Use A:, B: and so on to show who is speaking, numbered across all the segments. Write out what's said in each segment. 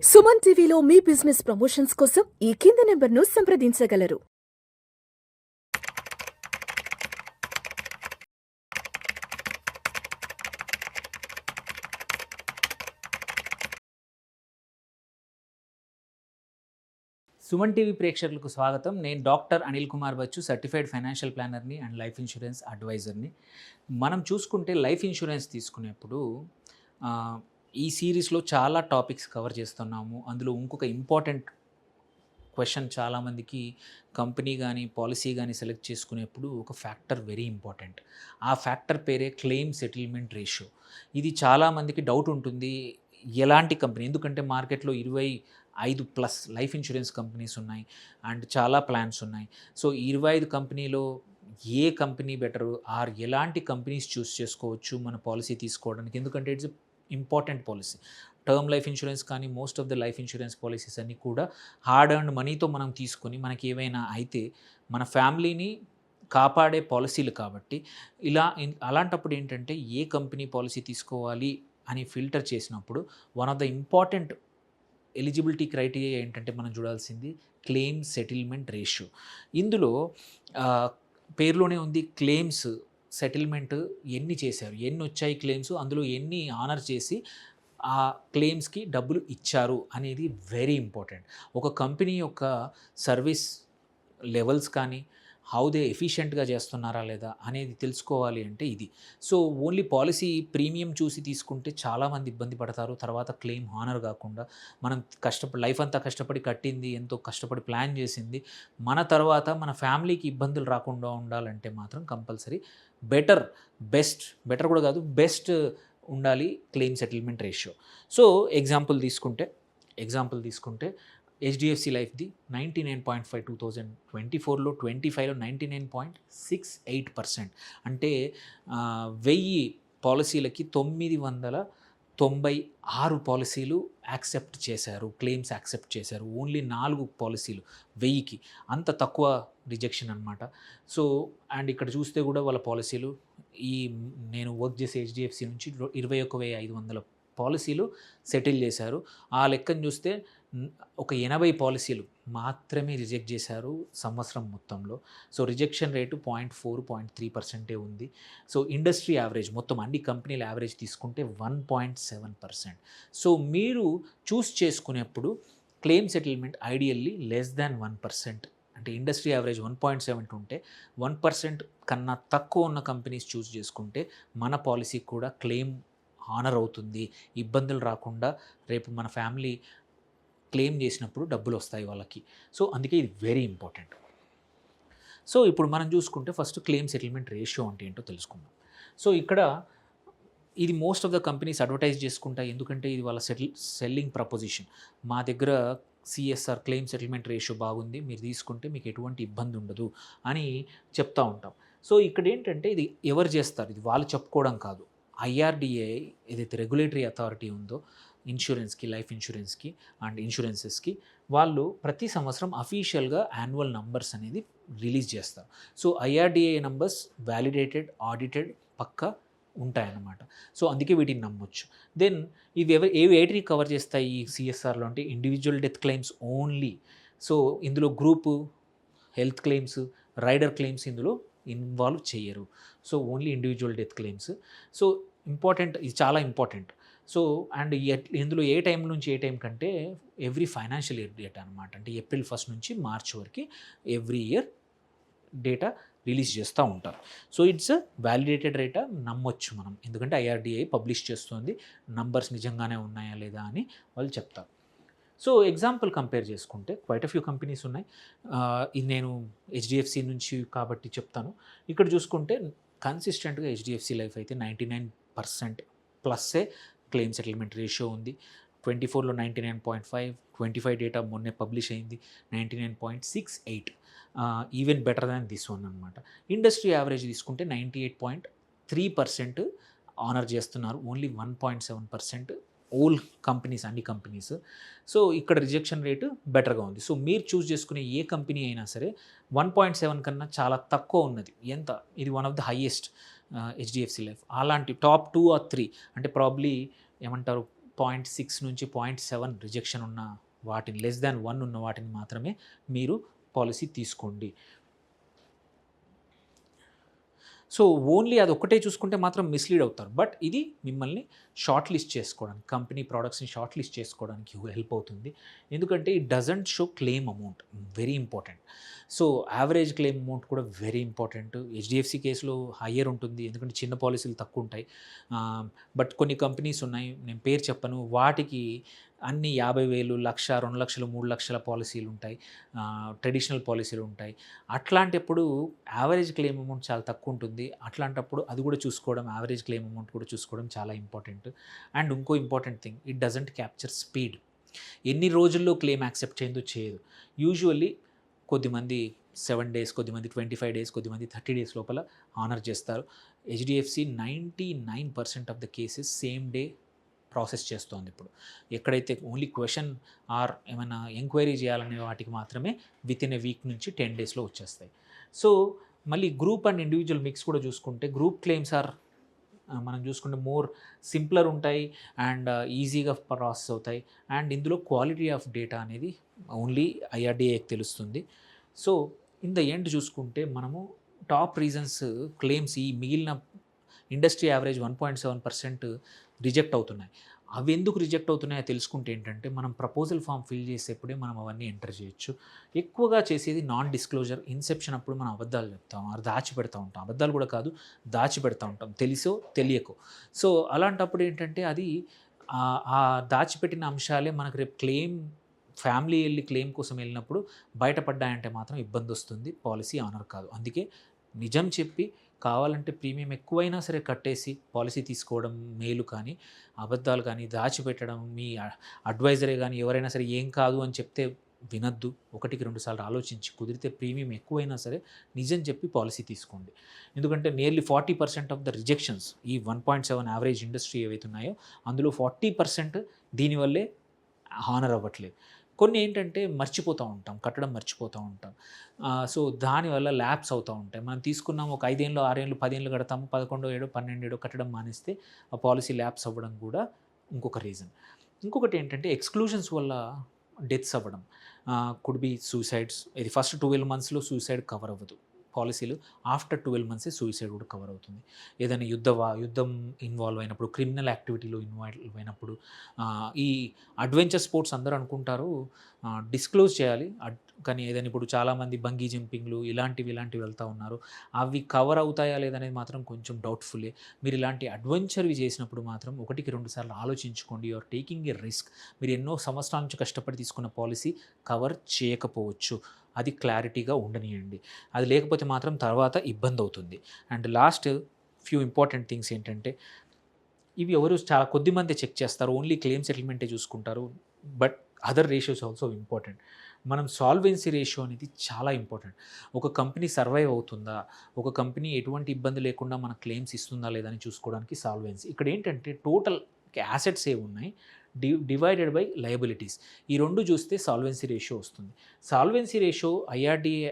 A: సుమన్ టీవీలో మీ business promotions కోసం ఈ కింది నెంబర్ను సంప్రదించగలరు.
B: సుమన్ టీవీ ప్రేక్షకులకు స్వాగతం. నేను doctor Anil Kumar Bachchu, certified financial ప్లానర్ని అండ్ లైఫ్ ఇన్సూరెన్స్ అడ్వైజర్ని. మనం చూసుకుంటే లైఫ్ ఇన్సూరెన్స్ తీసుకునేప్పుడు ఈ సిరీస్లో చాలా టాపిక్స్ కవర్ చేస్తున్నాము. అందులో ఇంకొక ఇంపార్టెంట్ క్వశ్చన్ చాలామందికి కంపెనీ కానీ పాలసీ కానీ సెలెక్ట్ చేసుకునేప్పుడు ఒక ఫ్యాక్టర్ వెరీ ఇంపార్టెంట్. ఆ ఫ్యాక్టర్ పేరే క్లెయిమ్ సెటిల్మెంట్ రేషియో. ఇది చాలామందికి డౌట్ ఉంటుంది, ఎలాంటి కంపెనీ, ఎందుకంటే మార్కెట్లో 25+ లైఫ్ ఇన్సూరెన్స్ కంపెనీస్ ఉన్నాయి అండ్ చాలా ప్లాన్స్ ఉన్నాయి. సో 25 కంపెనీలో ఏ కంపెనీ బెటరు ఆర్ ఎలాంటి కంపెనీస్ చూస్ చేసుకోవచ్చు మన పాలసీ తీసుకోవడానికి, ఎందుకంటే it's important policy. Term life insurance కానీ most of the life insurance policies అన్నీ కూడా హార్డ్ ఎర్న్డ్ మనీతో మనం తీసుకొని మనకి ఏవైనా అయితే మన ఫ్యామిలీని కాపాడే పాలసీలు కాబట్టి అలాంటప్పుడు ఏంటంటే ఏ కంపెనీ పాలసీ తీసుకోవాలి అని ఫిల్టర్ చేసినప్పుడు one of the important eligibility criteria ఏంటంటే మనం చూడాల్సింది క్లెయిమ్ సెటిల్మెంట్ రేషియో. ఇందులో పేరులోనే ఉంది, క్లెయిమ్స్ సెటిల్మెంట్ ఎన్ని చేశారు, ఎన్ని వచ్చాయి క్లెయిమ్స్, అందులో ఎన్ని ఆనర్ చేసి ఆ క్లెయిమ్స్కి డబ్బులు ఇచ్చారు అనేది వెరీ ఇంపార్టెంట్. ఒక కంపెనీ యొక్క సర్వీస్ లెవెల్స్ కానీ హౌ దే ఎఫిషియెంట్గా చేస్తున్నారా లేదా అనేది తెలుసుకోవాలి అంటే ఇది. సో ఓన్లీ పాలసీ ప్రీమియం చూసి తీసుకుంటే చాలామంది ఇబ్బంది పడతారు. తర్వాత క్లెయిమ్ హానర్ కాకుండా మనం లైఫ్ అంతా కష్టపడి కట్టింది, ఎంతో కష్టపడి ప్లాన్ చేసింది, మన తర్వాత మన ఫ్యామిలీకి ఇబ్బందులు రాకుండా ఉండాలంటే మాత్రం కంపల్సరీ బెటర్ కూడా కాదు, బెస్ట్ ఉండాలి claim settlement ratio. So example తీసుకుంటే హెచ్డిఎఫ్సి లైఫ్ది 99.5 2024లో, 25లో 99.68%. అంటే 1000 పాలసీలకి 996 పాలసీలు యాక్సెప్ట్ చేశారు, క్లెయిమ్స్ యాక్సెప్ట్ చేశారు. ఓన్లీ 4 పాలసీలు 1000కి, అంత తక్కువ రిజెక్షన్ అనమాట. సో అండ్ ఇక్కడ చూస్తే కూడా వాళ్ళ పాలసీలు నేను వర్క్ చేసే హెచ్డిఎఫ్సి నుంచి 21,500 పాలసీలు సెటిల్ చేశారు. ఆ లెక్కను చూస్తే ఒక 80 పాలసీలు మాత్రమే రిజెక్ట్ చేశారు సంవత్సరం మొత్తంలో. సో రిజెక్షన్ రేటు 0.3% ఉంది. సో ఇండస్ట్రీ యావరేజ్, మొత్తం అన్ని కంపెనీల యావరేజ్ తీసుకుంటే 1.7%. సో మీరు చూస్ చేసుకునేప్పుడు claim settlement ideally less than 1%, అంటే ఇండస్ట్రీ యావరేజ్ 1.7 ఉంటే 1% కన్నా తక్కువ ఉన్న కంపెనీస్ చూస్ చేసుకుంటే మన పాలసీ కూడా క్లెయిమ్ హానర్ అవుతుంది, ఇబ్బందులు రాకుండా రేపు మన ఫ్యామిలీ క్లెయిమ్ చేసినప్పుడు డబ్బులు వస్తాయి వాళ్ళకి. సో అందుకే ఇది వెరీ ఇంపార్టెంట్. సో ఇప్పుడు మనం చూసుకుంటే ఫస్ట్ క్లెయిమ్ సెటిల్మెంట్ రేషియో అంటే ఏంటో తెలుసుకుందాం. సో ఇక్కడ ఇది most of the companies advertise చేసుకుంటాయి, ఎందుకంటే ఇది వాళ్ళ సెల్లింగ్ ప్రపోజిషన్. మా దగ్గర సిఎస్ఆర్ క్లెయిమ్ సెటిల్మెంట్ రేషియో బాగుంది, మీరు తీసుకుంటే మీకు ఎటువంటి ఇబ్బంది ఉండదు అని చెప్తూ ఉంటాం. సో ఇక్కడ ఏంటంటే ఇది ఎవరు చేస్తారు, ఇది వాళ్ళు చెప్పుకోవడం కాదు. ఐఆర్డిఏ ఏదైతే రెగ్యులేటరీ అథారిటీ ఉందో ఇన్సూరెన్స్కి, లైఫ్ ఇన్సూరెన్స్కి అండ్ ఇన్సూరెన్సెస్కి, వాళ్ళు ప్రతి సంవత్సరం అఫీషియల్గా యాన్యువల్ నంబర్స్ అనేది రిలీజ్ చేస్తారు. So IRDA numbers validated, audited పక్కా ఉంటాయన్నమాట. సో అందుకే వీటిని నమ్మొచ్చు. దెన్ ఇవి ఏవి కవర్ చేస్తాయి ఈ సిఎస్ఆర్లో అంటే individual death claims only. So ఇందులో group health claims, rider claims ఇందులో ఇన్వాల్వ్ చేయరు. So only individual death claims. So ఇది చాలా ఇంపార్టెంట్. సో అండ్ ఇందులో ఏ టైం నుంచి ఏ టైం కంటే ఎవ్రీ ఫైనాన్షియల్ ఇయర్ డేటా అనమాట, అంటే ఏప్రిల్ 1 నుంచి మార్చ్ వరకు ఎవ్రీ ఇయర్ డేటా రిలీజ్ చేస్తూ ఉంటారు. సో ఇట్స్ వ్యాలిడేటెడ్ డేటా, నమ్మొచ్చు మనం, ఎందుకంటే ఐఆర్డిఐ పబ్లిష్ చేస్తుంది నంబర్స్ నిజంగానే ఉన్నాయా లేదా అని వాళ్ళు చెప్తారు. సో ఎగ్జాంపుల్ కంపేర్ చేసుకుంటే క్వైట్ ఫ్యూ కంపెనీస్ ఉన్నాయి. ఇది నేను హెచ్డిఎఫ్సి నుంచి కాబట్టి చెప్తాను. ఇక్కడ చూసుకుంటే కన్సిస్టెంట్గా హెచ్డిఎఫ్సి లైఫ్ అయితే 99% ప్లస్సే క్లెయిమ్ సెటిల్మెంట్ రేషియో ఉంది. 24లో 99.5, 25 డేటా మొన్నే పబ్లిష్ అయింది 99.68, even better than this one అనమాట. ఇండస్ట్రీ యావరేజ్ తీసుకుంటే 98.3% ఆనర్ చేస్తున్నారు, ఓన్లీ 1.7% ఓల్ కంపెనీస్, అన్ని కంపెనీస్. సో ఇక్కడ రిజెక్షన్ రేటు బెటర్గా ఉంది. సో మీరు చూస్ చేసుకునే ఏ కంపెనీ అయినా సరే 1.7 కన్నా చాలా తక్కువ ఉన్నది. ఇది one of the highest HDFC life. అలాంటి టాప్ 2 or 3 అంటే ప్రాబ్లీ ఏమంటారు 0.6 నుంచి 0.7 రిజెక్షన్ ఉన్న వాటిని, లెస్ దాన్ 1 ఉన్న వాటిని మాత్రమే మీరు పాలసీ తీసుకోండి. సో ఓన్లీ అది ఒక్కటే చూసుకుంటే మాత్రం మిస్లీడ్ అవుతారు. బట్ ఇది మిమ్మల్ని షార్ట్ లిస్ట్ చేసుకోవడానికి, కంపెనీ ప్రోడక్ట్స్ని షార్ట్ లిస్ట్ చేసుకోవడానికి హెల్ప్ అవుతుంది. ఎందుకంటే it doesn't show claim amount, very important. So average claim amount కూడా వెరీ ఇంపార్టెంట్. హెచ్డిఎఫ్సి కేసులో హయ్యర్ ఉంటుంది, ఎందుకంటే చిన్న పాలసీలు తక్కువ ఉంటాయి. బట్ కొన్ని కంపెనీస్ ఉన్నాయి, నేను పేరు చెప్పను, వాటికి అన్ని 50,000, 1,00,000, 2,00,000, 3,00,000 పాలసీలు ఉంటాయి, ట్రెడిషనల్ పాలసీలు ఉంటాయి. అట్లాంటప్పుడు యావరేజ్ క్లెయిమ్ అమౌంట్ చాలా తక్కువ ఉంటుంది. అట్లాంటప్పుడు అది కూడా చూసుకోవడం, యావరేజ్ క్లెయిమ్ అమౌంట్ కూడా చూసుకోవడం చాలా ఇంపార్టెంట్. అండ్ ఇంకో important thing, it doesn't capture speed. ఎన్ని రోజుల్లో క్లెయిమ్ యాక్సెప్ట్ చేయదు. యూజువల్లీ కొద్దిమంది 7 days, కొద్దిమంది 25 days, కొద్దిమంది 30 days లోపల ఆనర్ చేస్తారు. HDFC 99% of the cases same day process చేస్తోంది. ఇప్పుడు ఎక్కడైతే ఓన్లీ క్వశ్చన్ ఆర్ ఏమైనా ఎంక్వైరీ చేయాలనే వాటికి మాత్రమే విత్ ఇన్ ఏ వీక్ నుంచి 10 daysలో వచ్చేస్తాయి. సో మళ్ళీ గ్రూప్ అండ్ ఇండివిజువల్ మిక్స్ కూడా చూసుకుంటే, గ్రూప్ క్లెయిమ్స్ ఆర్ మనం చూసుకుంటే మోర్ సింప్లర్ ఉంటాయి అండ్ ఈజీగా ప్రాసెస్ అవుతాయి. అండ్ ఇందులో క్వాలిటీ ఆఫ్ డేటా అనేది ఓన్లీ ఐఆర్డిఏకి తెలుస్తుంది. సో ఇన్ ద ఎండ్ చూసుకుంటే మనము టాప్ రీజన్స్ క్లెయిమ్స్, ఈ మిగిలిన ఇండస్ట్రీ యావరేజ్ 1.7% రిజెక్ట్ అవుతున్నాయి. అవి ఎందుకు రిజెక్ట్ అవుతున్నాయో తెలుసుకుంటే ఏంటంటే, మనం ప్రపోజల్ ఫామ్ ఫిల్ చేసేప్పుడే మనం అవన్నీ ఎంటర్ చేయొచ్చు. ఎక్కువగా చేసేది నాన్ డిస్క్లోజర్. ఇన్సెప్షన్ అప్పుడు మనం అబద్ధాలు చెప్తాం, అది దాచిపెడతా ఉంటాం. అబద్ధాలు కూడా కాదు, దాచిపెడతా ఉంటాం, తెలుసో తెలియకో. సో అలాంటప్పుడు ఏంటంటే, అది ఆ దాచిపెట్టిన అంశాలే మనకు రేపు ఫ్యామిలీ వెళ్ళి క్లెయిమ్ కోసం వెళ్ళినప్పుడు బయటపడ్డాయంటే మాత్రం ఇబ్బంది వస్తుంది, పాలసీ ఆనర్ కాదు. అందుకే నిజం చెప్పి, కావాలంటే ప్రీమియం ఎక్కువైనా సరే కట్టేసి పాలసీ తీసుకోవడం మేలు. కానీ అబద్ధాలు కానీ దాచిపెట్టడం, మీ అడ్వైజరే కానీ ఎవరైనా సరే ఏం కాదు అని చెప్తే వినద్దు. 1-2 సార్లు ఆలోచించి, కుదిరితే ప్రీమియం ఎక్కువైనా సరే నిజం చెప్పి పాలసీ తీసుకోండి. ఎందుకంటే నియర్లీ 40% ఆఫ్ ద రిజెక్షన్స్ ఈ 1.7 యావరేజ్ ఇండస్ట్రీ ఏవైతే ఉన్నాయో అందులో 40% దీనివల్లే హానర్ అవ్వట్లేదు. కొన్ని ఏంటంటే కట్టడం మర్చిపోతూ ఉంటాం. సో దానివల్ల ల్యాప్స్ అవుతూ ఉంటాయి. మనం తీసుకున్నాం ఒక 5 ఏళ్ళు, 6 ఏళ్ళు, 10 ఏళ్ళు కడతాము, 11 ఏడో 12 ఏడో కట్టడం మానేస్తే ఆ పాలసీ ల్యాప్స్ అవ్వడం కూడా ఇంకొక రీజన్. ఇంకొకటి ఏంటంటే ఎక్స్క్లూజన్స్ వల్ల డెత్స్ అవ్వడం, కుడ్ బి సూసైడ్స్. ఇది ఫస్ట్ 12 monthsలో సూసైడ్ కవర్ అవ్వదు పాలసీలు, ఆఫ్టర్ 12 months సూసైడ్ కూడా కవర్ అవుతుంది. ఏదైనా యుద్ధం ఇన్వాల్వ్ అయినప్పుడు, క్రిమినల్ యాక్టివిటీలో ఇన్వాల్వ్ అయినప్పుడు, ఈ అడ్వెంచర్ స్పోర్ట్స్ అందరూ అనుకుంటారు డిస్క్లోజ్ చేయాలి, కానీ ఏదైనా ఇప్పుడు చాలామంది బంగీ జంపింగ్లు ఇలాంటివి వెళ్తూ ఉన్నారు. అవి కవర్ అవుతాయా లేదనేది మాత్రం కొంచెం డౌట్ఫుల్లే. మీరు ఇలాంటి అడ్వెంచర్వి చేసినప్పుడు మాత్రం 1-2 సార్లు ఆలోచించుకోండి. You're taking a risk. మీరు ఎన్నో సంవత్సరాల నుంచి కష్టపడి తీసుకున్న పాలసీ కవర్ చేయకపోవచ్చు. అది క్లారిటీగా ఉండనియండి. అది లేకపోతే మాత్రం తర్వాత ఇబ్బంది అవుతుంది. And last few important things ఏంటంటే, ఇవి ఎవరు చాలా కొద్దిమంది చెక్ చేస్తారు, ఓన్లీ క్లెయిమ్ సెటిల్మెంటే చూసుకుంటారు. But other ratios also important. మనం సాల్వెన్సీ రేషియో అనేది చాలా ఇంపార్టెంట్. ఒక కంపెనీ సర్వైవ్ అవుతుందా, ఒక కంపెనీ ఎటువంటి ఇబ్బంది లేకుండా మన క్లెయిమ్స్ ఇస్తుందా లేదా అని చూసుకోవడానికి సాల్వెన్సీ. ఇక్కడ ఏంటంటే టోటల్ యాసెట్స్ ఏ ఉన్నాయి డివైడెడ్ బై లయబిలిటీస్, ఈ రెండు చూస్తే సాల్వెన్సీ రేషియో వస్తుంది. సాల్వెన్సీ రేషియో ఐఆర్డిఏ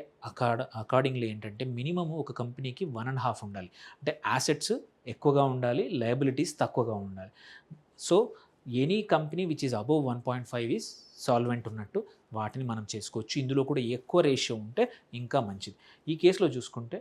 B: అకార్డింగ్లీ ఏంటంటే మినిమమ్ ఒక కంపెనీకి 1.5 ఉండాలి. అంటే యాసెట్స్ ఎక్కువగా ఉండాలి, లయబిలిటీస్ తక్కువగా ఉండాలి. So any company which is above 1.5 is solvent ఉన్నట్టు వాటిని మనం చేసుకోవచ్చు. ఇందులో కూడా ఎక్కువ రేషియో ఉంటే ఇంకా మంచిది. ఈ కేసులో చూసుకుంటే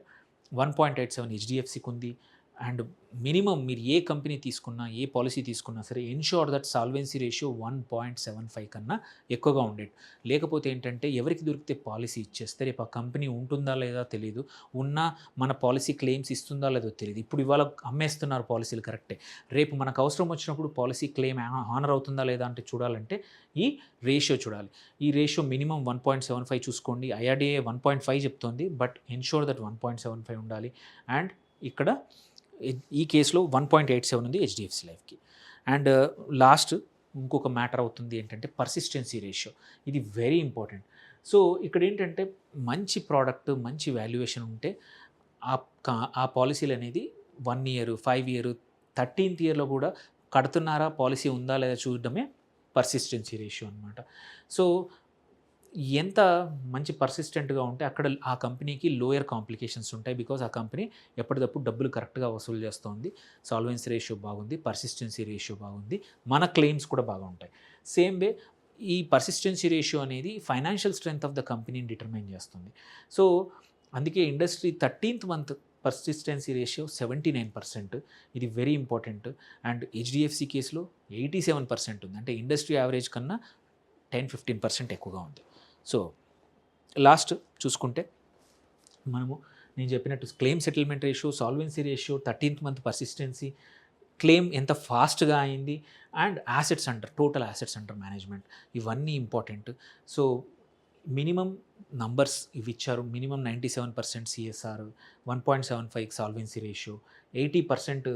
B: 1.87 హెచ్డిఎఫ్సికి ఉంది. అండ్ మినిమం మీరు ఏ కంపెనీ తీసుకున్నా, ఏ పాలసీ తీసుకున్నా సరే ఎన్ష్యూర్ దట్ సాల్వెన్సీ రేషియో 1.75 కన్నా ఎక్కువగా ఉండేది. లేకపోతే ఏంటంటే ఎవరికి దొరికితే పాలసీ ఇచ్చేస్తే రేపు ఆ కంపెనీ ఉంటుందా లేదా తెలియదు, ఉన్నా మన పాలసీ క్లెయిమ్స్ ఇస్తుందా లేదో తెలియదు. ఇప్పుడు ఇవాళ అమ్మేస్తున్నారు పాలసీలు కరెక్టే, రేపు మనకు అవసరం వచ్చినప్పుడు పాలసీ క్లెయిమ్ హానర్ అవుతుందా లేదా అంటే చూడాలంటే ఈ రేషియో చూడాలి. ఈ రేషియో మినిమం 1.75 చూసుకోండి. ఐఆర్డిఏ 1.5 చెప్తోంది, బట్ ఎన్ష్యూర్ దట్ 1.75 ఉండాలి. అండ్ ఇక్కడ ఈ కేసులో 1.87 ఉంది హెచ్డిఎఫ్సి లైఫ్కి. అండ్ లాస్ట్ ఇంకొక మ్యాటర్ అవుతుంది ఏంటంటే పర్సిస్టెన్సీ రేషియో. ఇది వెరీ ఇంపార్టెంట్. సో ఇక్కడ ఏంటంటే మంచి ప్రోడక్ట్, మంచి వాల్యుయేషన్ ఉంటే ఆ పాలసీలు అనేది 1 year, 5 year, 13th yearలో కూడా కడుతున్నారా, పాలసీ ఉందా లేదా చూడడమే పర్సిస్టెన్సీ రేషియో అనమాట. సో ఎంత మంచి పర్సిస్టెంట్గా ఉంటే అక్కడ ఆ కంపెనీకి లోయర్ కాంప్లికేషన్స్ ఉంటాయి. బికాజ్ ఆ కంపెనీ ఎప్పటికప్పుడు డబ్బులు కరెక్ట్గా వసూలు చేస్తోంది, సాల్వెన్సీ రేషియో బాగుంది, పర్సిస్టెన్సీ రేషియో బాగుంది, మన క్లెయిమ్స్ కూడా బాగా ఉంటాయి. సేమ్ వే ఈ పర్సిస్టెన్సీ రేషియో అనేది ఫైనాన్షియల్ స్ట్రెంగ్త్ ఆఫ్ ద కంపెనీని డిటర్మైన్ చేస్తుంది. సో అందుకే industry 13th month persistency ratio 79%. ఇది వెరీ ఇంపార్టెంట్. అండ్ హెచ్డిఎఫ్సి కేసులో 87% ఉంది. అంటే ఇండస్ట్రీ యావరేజ్ కన్నా 10-15% ఎక్కువగా ఉంది. సో లాస్ట్ చూసుకుంటే మనము నేను చెప్పినట్టు claim settlement ratio, solvency ratio, 13th month persistency, claim ఎంత ఫాస్ట్గా అయింది, and assets under total assets under management, ఇవన్నీ ఇంపార్టెంట్. సో మినిమం నంబర్స్ ఇవి ఇచ్చారు. Minimum 97% CSR, 1.75 solvency ratio, 80%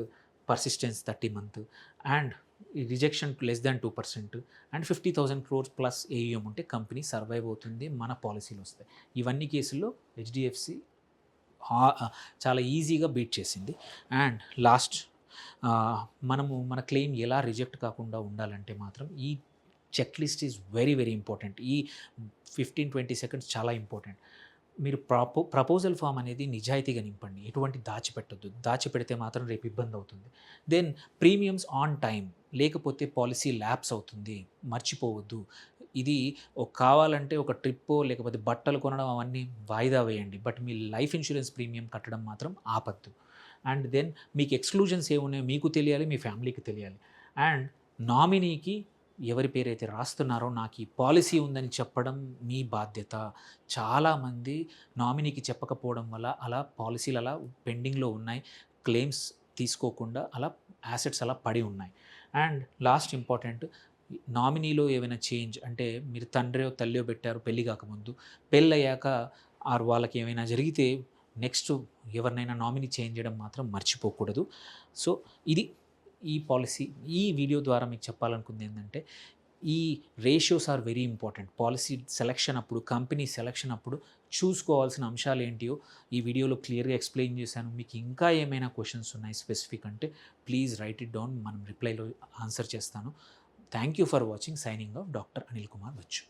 B: persistence 30 month, and rejection less than 2%, and 50,000 crores plus AUM ఉంటే company survive అవుతుంది, మన పాలసీలు వస్తాయి. ఇవన్నీ కేసుల్లో హెచ్డిఎఫ్సి చాలా ఈజీగా బీట్ చేసింది. అండ్ లాస్ట్ మనము మన క్లెయిమ్ ఎలా రిజెక్ట్ కాకుండా ఉండాలంటే మాత్రం ఈ check list is very very important. ఈ 15-20 సెకండ్స్ చాలా ఇంపార్టెంట్. మీరు ప్రపోజల్ ఫామ్ అనేది నిజాయితీగా నింపండి, ఎటువంటి దాచిపెట్టద్దు. దాచిపెడితే మాత్రం రేపు ఇబ్బంది అవుతుంది. దెన్ ప్రీమియమ్స్ ఆన్ టైం, లేకపోతే పాలసీ ల్యాప్స్ అవుతుంది, మర్చిపోవద్దు. ఇది కావాలంటే ఒక ట్రిప్పో లేకపోతే బట్టలు కొనడం అవన్నీ వాయిదా వేయండి, but me life insurance premium కట్టడం మాత్రం ఆపద్దు. అండ్ దెన్ మీకు ఎక్స్క్లూజన్స్ ఏమున్నాయో మీకు తెలియాలి, మీ ఫ్యామిలీకి తెలియాలి. అండ్ నామినీకి ఎవరి పేరైతే రాస్తున్నారో నాకు ఈ పాలసీ ఉందని చెప్పడం మీ బాధ్యత. చాలామంది నామినీకి చెప్పకపోవడం వల్ల అలా పాలసీలు అలా పెండింగ్లో ఉన్నాయి, క్లెయిమ్స్ తీసుకోకుండా అలా యాసెట్స్ అలా పడి ఉన్నాయి. అండ్ లాస్ట్ ఇంపార్టెంట్, నామినీలో ఏమైనా చేంజ్ అంటే మీరు తండ్రియో తల్లియో పెట్టారు పెళ్ళి కాకముందు, పెళ్ళయ్యాక ఆరు వాళ్ళకి ఏమైనా జరిగితే నెక్స్ట్ ఎవరినైనా నామినీ చేంజ్ చేయడం మాత్రం మర్చిపోకూడదు. సో ఇది ఈ పాలసీ, ఈ వీడియో ద్వారా మీకు చెప్పాలనుకుంది ఏంటంటే ఈ ratios are very important. Policy selection అప్పుడు, కంపెనీ సెలెక్షన్ అప్పుడు చూసుకోవాల్సిన అంశాలు ఏంటియో ఈ వీడియోలో క్లియర్గా ఎక్స్ప్లెయిన్ చేశాను. మీకు ఇంకా ఏమైనా క్వశ్చన్స్ ఉన్నాయి స్పెసిఫిక్ అంటే ప్లీజ్ రైట్ ఇట్ డౌన్, మనం రిప్లైలో ఆన్సర్ చేస్తాను. Thank you for watching. Signing off doctor Anil Kumar Bachu.